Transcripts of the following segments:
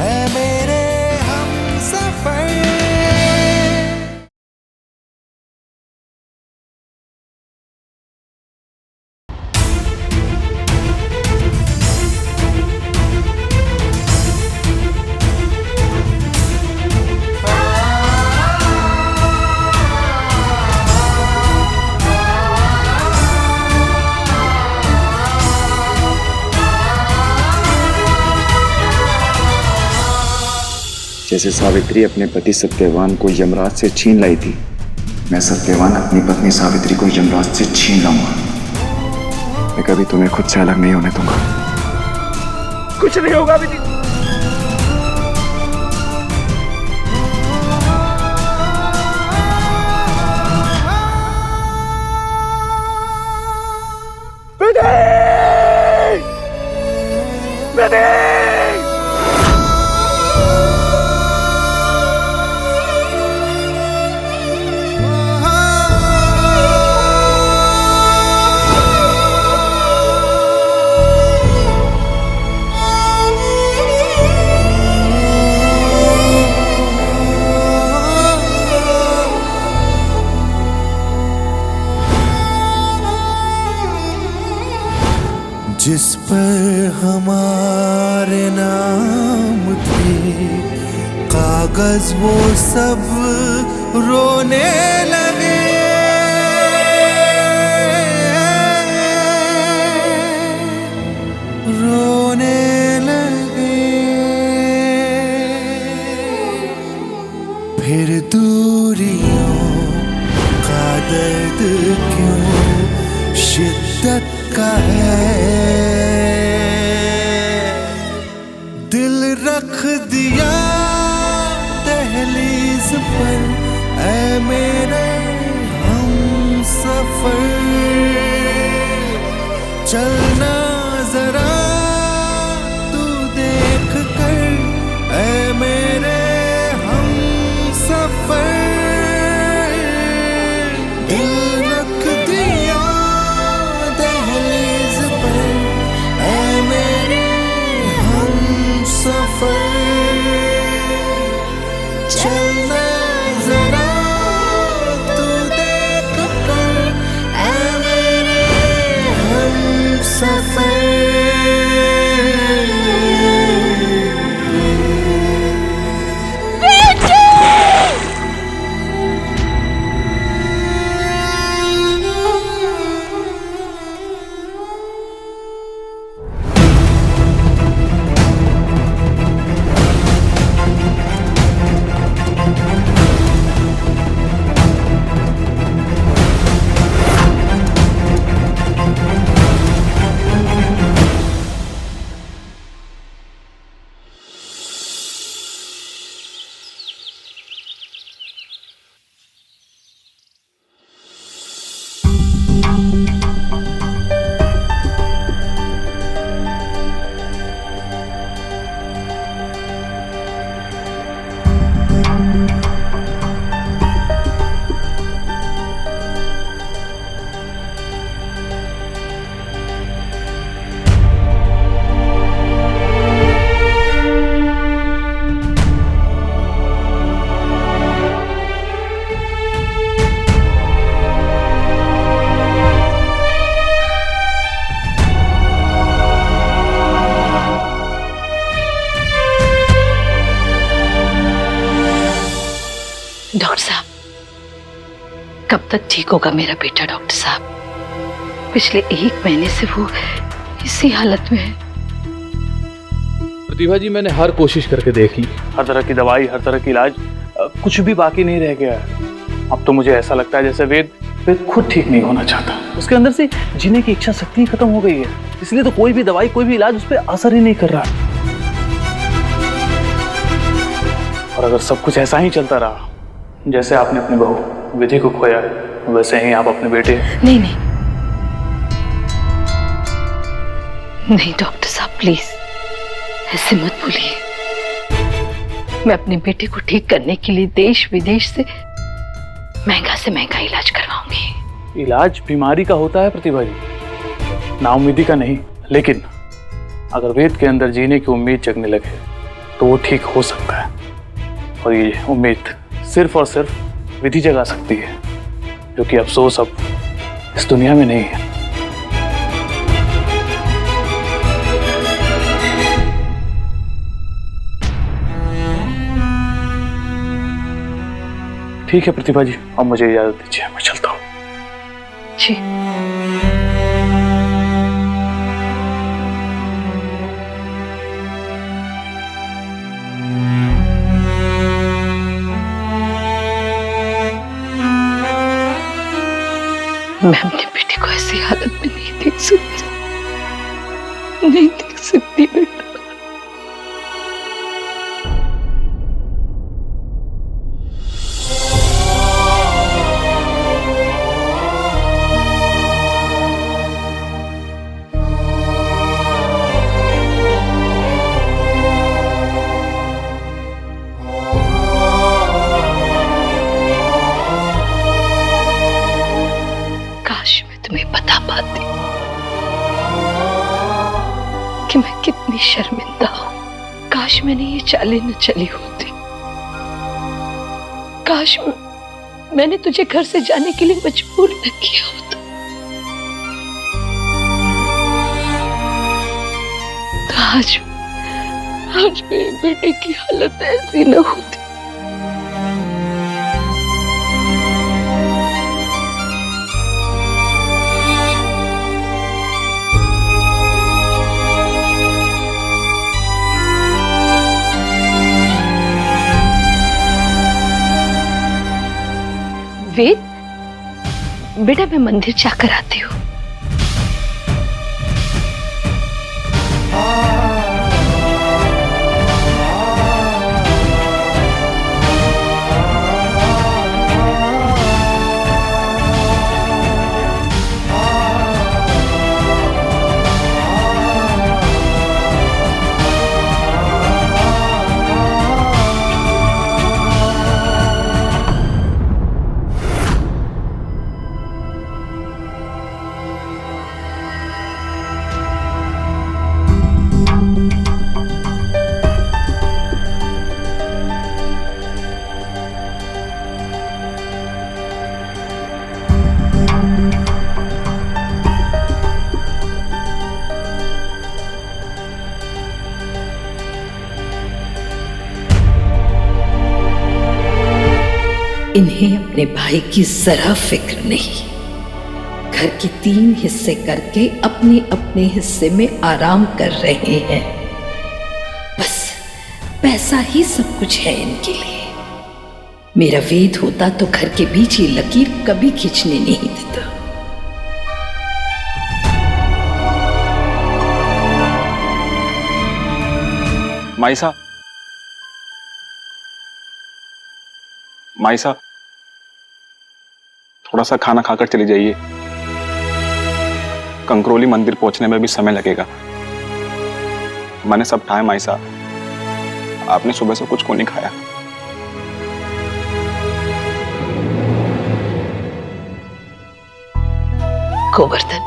ऐ मेरे हमसफर। जैसे सावित्री अपने पति सत्यवान को यमराज से छीन लाई थी, मैं सत्यवान अपनी पत्नी सावित्री को यमराज से छीन लाऊंगा। मैं कभी तुम्हें खुद से अलग नहीं होने दूंगा। कुछ नहीं होगा विधि। जिस पर हमारे नाम थे कागज वो सब रोने लगे। रोने लगे। फिर दूरियों का दर्द क्यों शिद्दत का है। दिल रख दिया दहलीज पर ऐ मेरे हमसफर। चलना जरा तू देख कर ऐ मेरे हमसफर। दिल रख दिया दहलीज पर ऐ मेरे हमसफर। चलना जरा तू देख कर ऐ मेरे हमसफर। डॉक्टर साहब, कब तक ठीक होगा मेरा बेटा? डॉक्टर साहब, पिछले 1 महीने से वो इसी हालत में है। प्रतिभा जी, मैंने हर कोशिश करके देख ली, हर तरह की दवाई, हर तरह की इलाज, कुछ भी बाकी नहीं रह गया है। अब तो मुझे ऐसा लगता है जैसे वेद खुद ठीक नहीं होना चाहता। उसके अंदर से जीने की इच्छा शक्ति खत्म हो गई है, इसलिए तो कोई भी दवाई, कोई भी इलाज उस पर असर ही नहीं कर रहा। और अगर सब कुछ ऐसा ही चलता रहा, जैसे आपने अपनी बहू विधि को खोया वैसे ही आप अपने बेटे। नहीं नहीं नहीं डॉक्टर साहब, प्लीज ऐसे मत बोलिए। मैं अपने बेटे को ठीक करने के लिए देश विदेश से महंगा इलाज करवाऊंगी। इलाज बीमारी का होता है प्रतिभा जी, नाउम्मीदी का नहीं। लेकिन अगर वेद के अंदर जीने की उम्मीद जगने लगे तो वो ठीक हो सकता है। और ये उम्मीद सिर्फ और सिर्फ विधि जगा सकती है, जो कि अफसोस अब इस दुनिया में नहीं है। ठीक है प्रतिभा जी, अब मुझे इजाजत दीजिए, मैं चलता हूँ। जी। मैं अपने बेटे को ऐसी हालत में नहीं देख सकती, नहीं देख सकती बेटा। काश मैं तुम्हें बता पाती कि मैं कितनी शर्मिंदा हूं। काश मैंने ये चालें न चली होती। काश मैंने तुझे घर से जाने के लिए मजबूर न किया होता। तो आज मेरे बेटे की हालत ऐसी न होती। वेद, बेटा मैं मंदिर जाकर आती हूँ। इन्हें अपने भाई की जरा फिक्र नहीं। घर के 3 हिस्से करके अपने अपने हिस्से में आराम कर रहे हैं। बस पैसा ही सब कुछ है इनके लिए। मेरा वेद होता तो घर के बीच ये लकीर कभी खींचने नहीं देता। माइसा, माइसा, थोड़ा सा खाना खाकर चली जाइए। कंकरोली मंदिर पहुंचने में भी समय लगेगा। मैंने सब खाया माइसा, आपने सुबह से कुछ को नहीं खाया। गोवर्धन,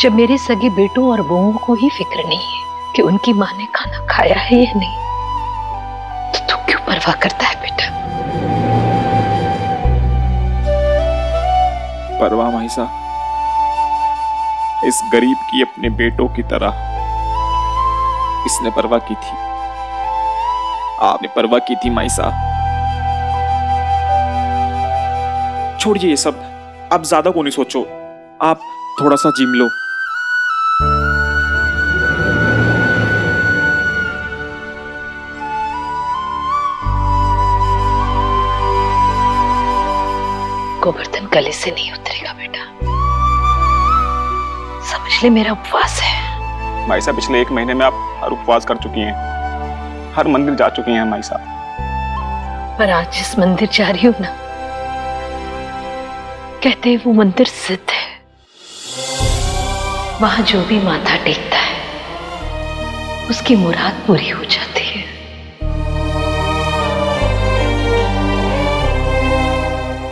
जब मेरे सगे बेटों और बहुओं को ही फिक्र नहीं है कि उनकी मां ने खाना खाया है या नहीं, तो तू क्यों परवाह करता है बेटा? परवाह माइसा, इस गरीब की अपने बेटों की तरह इसने परवाह की थी। आपने परवाह की थी माइसा। छोड़िए ये सब, आप ज्यादा को नहीं सोचो, आप थोड़ा सा जिम लो। गोवर्धन गले से नहीं उतरेगा बेटा, समझ ले मेरा उपवास है। माइसा, पिछले 1 महीने में आप हर उपवास कर चुकी हैं, हर मंदिर जा चुकी हैं माइसा। पर आज जिस मंदिर जा रही हूं ना, कहते हैं वो मंदिर सिद्ध है। वहां जो भी माथा टेकता है उसकी मुराद पूरी हो जाती है।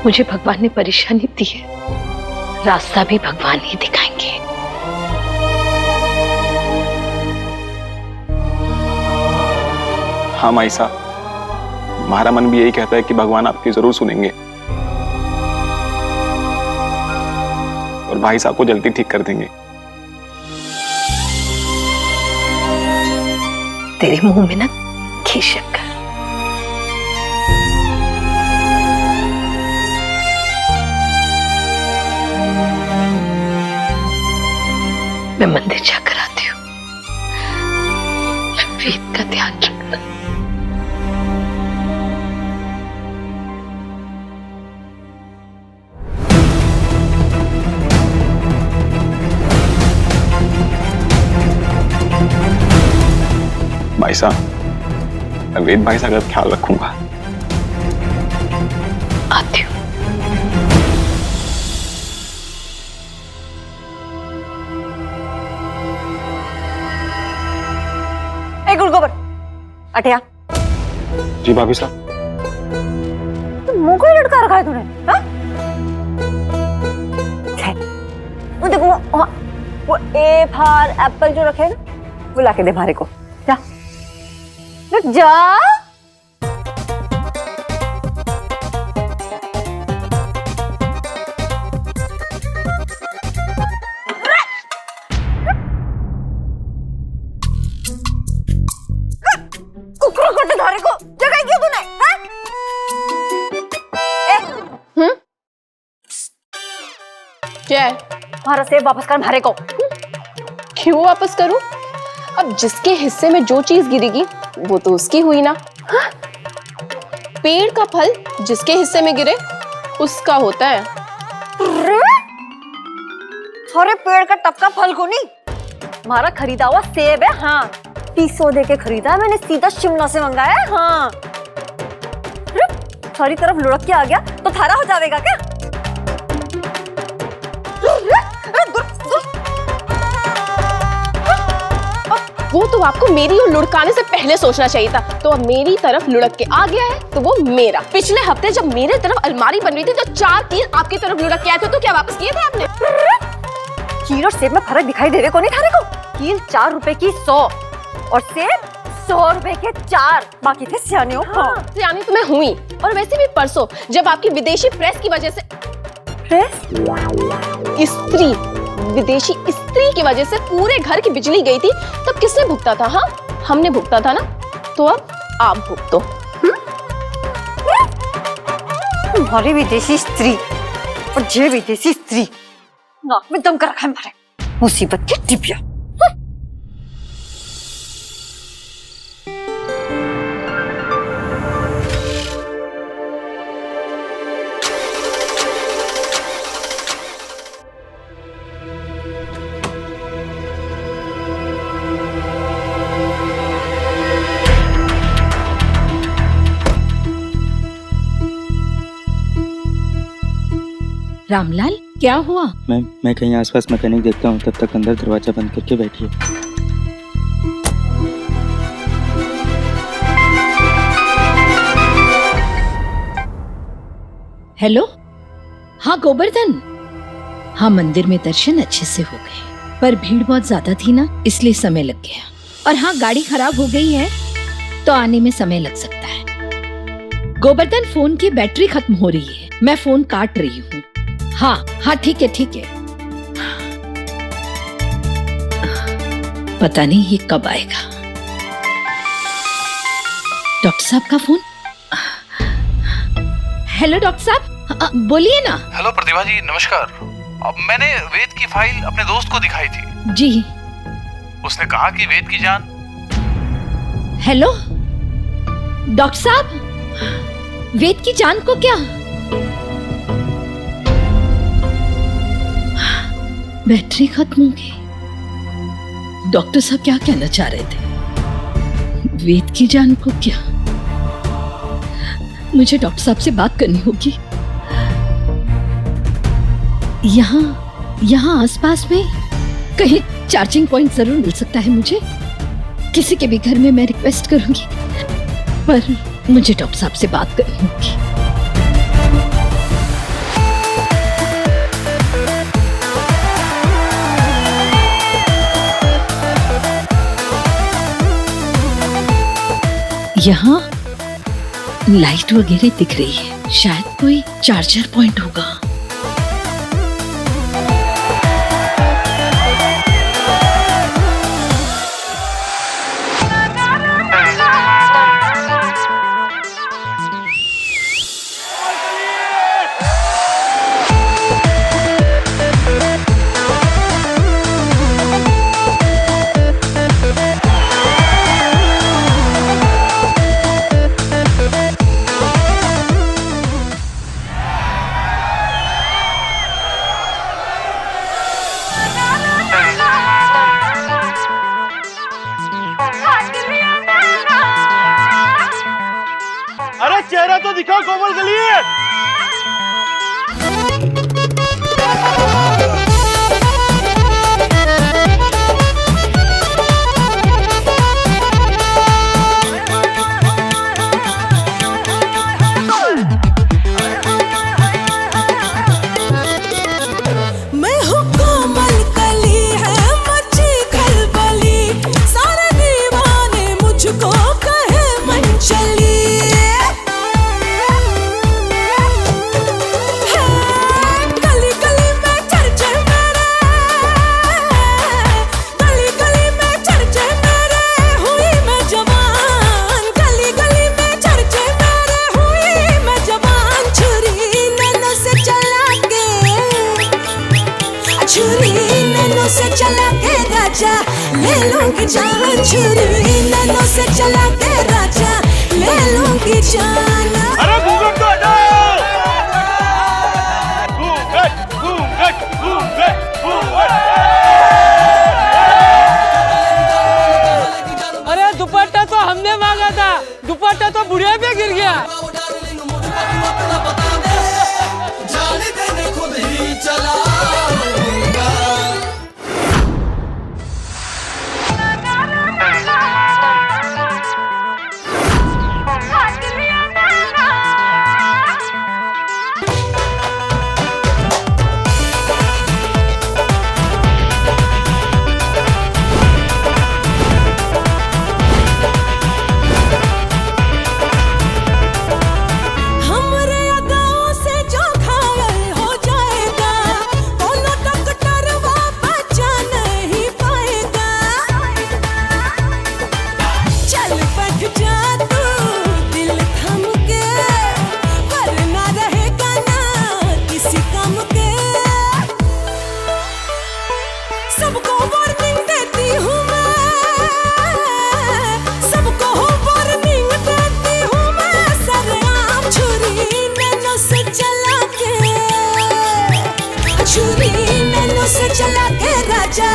मुझे भगवान ने परेशानी दी है, रास्ता भी भगवान ही दिखाएंगे। हाँ माई साहब, हमारा मन भी यही कहता है कि भगवान आपकी जरूर सुनेंगे और भाई साहब को जल्दी ठीक कर देंगे। तेरे मुंह में ना घी शक्कर। मैं मंदिर जाकर आती हूँ। वेद का ध्यान रखना। भाई साहब, मैं वेद भाई साहब का ख्याल रखूंगा। आती हूँ। ए गुड़गोबर, अटिया जी भाभी साहब। तो मुंह को ही लटका रखा है तूने, हाँ? वो देखो वो ए फॉर एप्पल जो रखे ना, वो लाके दे भारे को। जा रुक जा। कुकरों को धारे को जगह क्यों तूने, हाँ? क्या है? हमारा सेब वापस कर भारे को। क्यों वापस करूं? अब जिसके हिस्से में जो चीज गिरेगी वो तो उसकी हुई ना। हाँ? पेड़ का फल जिसके हिस्से में गिरे उसका होता है। सारे पेड़ का टपका फल को नहीं, हमारा खरीदा हुआ सेब है। हाँ 300 दे के खरीदा है मैंने, सीधा शिमला से मंगाया है। हाँ सारी तरफ लुढ़क के आ गया तो थारा हो जाएगा क्या? वो तो आपको मेरी और लुढ़काने से पहले सोचना चाहिए था। तो अब मेरी तरफ लुढ़क के आ गया है तो वो मेरा। पिछले हफ्ते जब मेरे तरफ अलमारी बन रही थी तो 4 कील आपकी तरफ लुढ़क के आए थे, तो क्या वापस किए थे आपने? कील और सेब में फर्क दिखाई देवे को नहीं थारे को? कील 4 रुपए की 100 और सेब 100 रुपए के 4। बाकी थे सियाने हो। हाँ। सियानी तो मैं हुई। और वैसे भी परसों जब आपकी विदेशी प्रेस की वजह से स्त्री विदेशी स्त्री की वजह से पूरे घर की बिजली गई थी, तब किसने भुगता था? हाँ हमने भुगता था ना, तो अब आप भुगतो। तुम्हारी विदेशी स्त्री और ये विदेशी स्त्री नाक में दम कर रखा है हमारे, मुसीबत की टिपिया। रामलाल क्या हुआ? मैं कहीं आसपास मैकेनिक देखता हूँ, तब तक अंदर दरवाजा बंद करके बैठिए। हेलो, हाँ गोवर्धन। हाँ मंदिर में दर्शन अच्छे से हो गए, पर भीड़ बहुत ज्यादा थी ना, इसलिए समय लग गया। और हाँ गाड़ी खराब हो गई है तो आने में समय लग सकता है। गोवर्धन फोन की बैटरी खत्म हो रही है, मैं फोन काट रही हूँ। हाँ हाँ ठीक है ठीक है। पता नहीं ये कब आएगा। डॉक्टर साहब का फोन। हेलो डॉक्टर साहब, बोलिए ना। हेलो प्रतिभा जी, नमस्कार। अब मैंने वेद की फाइल अपने दोस्त को दिखाई थी जी। उसने कहा कि वेद की जान। हेलो डॉक्टर साहब, वेद की जान को क्या? बैटरी खत्म हो गई। डॉक्टर साहब क्या कहना चाह रहे थे? वेद की जान को क्या? मुझे डॉक्टर साहब से बात करनी होगी। यहाँ आसपास में कहीं चार्जिंग पॉइंट जरूर मिल सकता है मुझे। किसी के भी घर में मैं रिक्वेस्ट करूंगी, पर मुझे डॉक्टर साहब से बात करनी होगी। यहाँ लाइट वगैरह दिख रही है, शायद कोई चार्जर पॉइंट होगा। अरे चेहरा तो दिखाओ कोमल गली। मैं हूँ कोमल कली है मची खलबली, सारे दीवाने मुझको कहे मनचली। गली गली में चर्चे मेरे, गली गली में चर्चे मेरे, हुई मैं जवान। गली गली में चर्चे मेरे, हुई मैं जवान। छुरी नैनों से चला के, छुरी नैनों से चला के राजा ले लूंगी जान। छुरी नैनों से चला के राजा ले लूंगी जान। अरे घूंघट तो हटाओ। घूंघट घूंघट घूंघट घूंघट। अरे दुपट्टा तो हमने मांगा था, दुपट्टा तो बुढ़िया पे गिर गया। हमरे अदाओं से जो घायल हो जाएगा, कोनो डॉक्टर वो बचा नहीं पाएगा। चल बैठ जा तू दिल थम के, वरना रहेगा ना किसी काम के। सबको वार्निंग देती हूँ मैं, सबको वार्निंग देती हूँ मैं। सरेआम छुरी नैनों से चला के, छुरी नैनों से चला के राजा,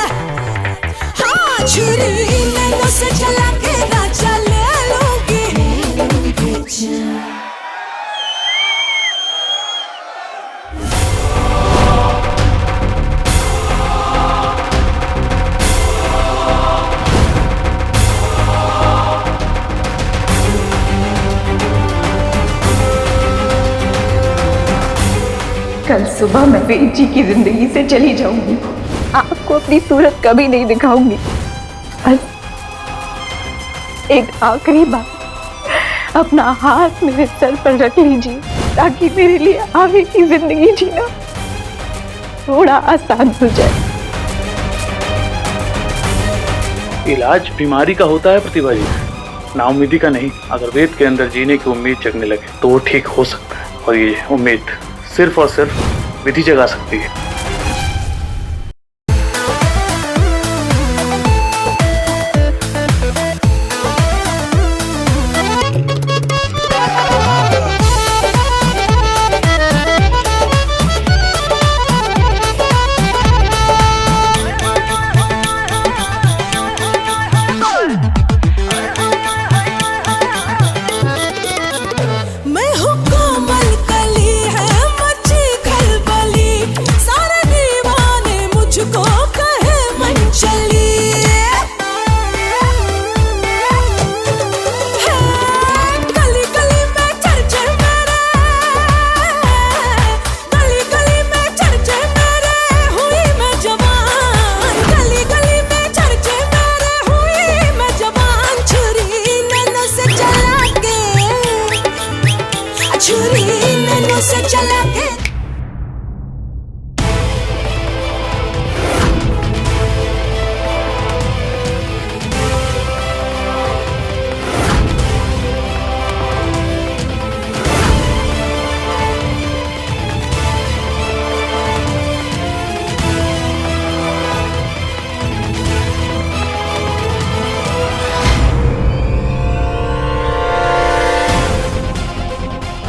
हाँ छुरी नैनों से चला के राजा ले लूंगी जान। कल सुबह मैं वेद जी की जिंदगी से चली जाऊंगी, आपको अपनी सूरत कभी नहीं दिखाऊंगी। बस एक आखिरी बार, अपना हाथ मेरे सर पर रख लीजिए ताकि मेरे लिए आगे की जिंदगी जीना थोड़ा आसान हो जाए। इलाज बीमारी का होता है प्रतिभा जी, नाउम्मीदी का नहीं। अगर वेद के अंदर जीने की उम्मीद जगने लगे तो वो ठीक हो सकता है, और ये उम्मीद सिर्फ और सिर्फ विधि जगा सकती है। मैं हूँ कोमल कली है मची खलबली, सारे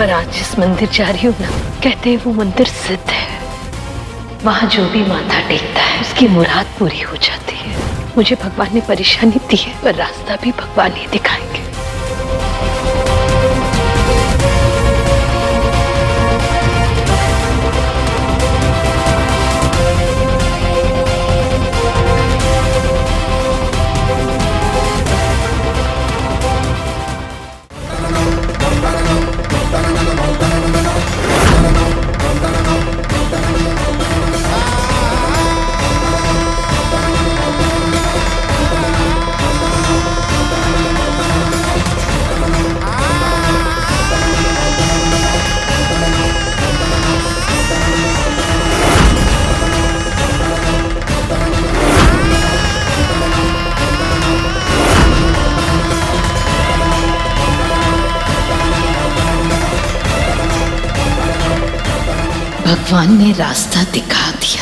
पर आज जिस मंदिर जा रही हूँ ना, कहते हैं वो मंदिर सिद्ध है। वहाँ जो भी माथा टेकता है उसकी मुराद पूरी हो जाती है। मुझे भगवान ने परेशानी दी है, पर रास्ता भी भगवान ही दिखाएंगे। भगवान ने रास्ता दिखा दिया।